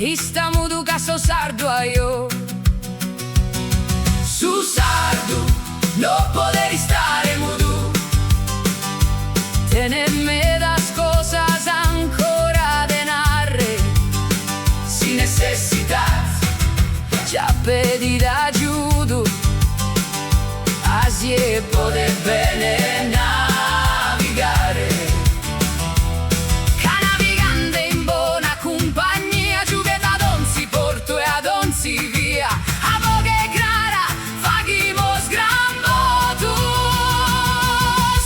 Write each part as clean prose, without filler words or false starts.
Estamos do caso sardo aio. Su sardu, no poder stare mudu. Tenerme das cosas ancora de narre. Si necesitas, ya pedir ayuda. Así poder bene navigare. Ca navigando in buona compagnia, giugueta ad onzi porto e ad onzi via. A poche clara, faghimos gran voto.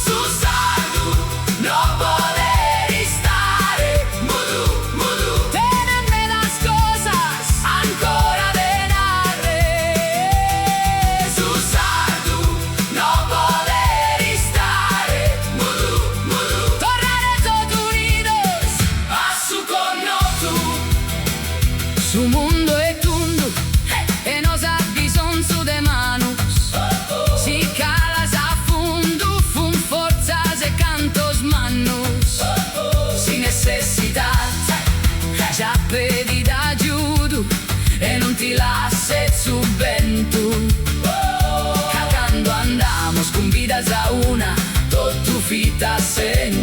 Su sardu, no poder stare mudu, mudu. Tenerme las cosas ancora de narre. Su sardu, no poder stare mudu, mudu. Tornare tot unidos a su connotu. Su mundo e tundu e nos ha bisogno de manus. Si calas a fundu, fun forzas e cantos mannus. Si necessitas, già pedi d'aiuto e non ti lasce su vento. Cagando andamos con vidas a una, tot tu fita segno.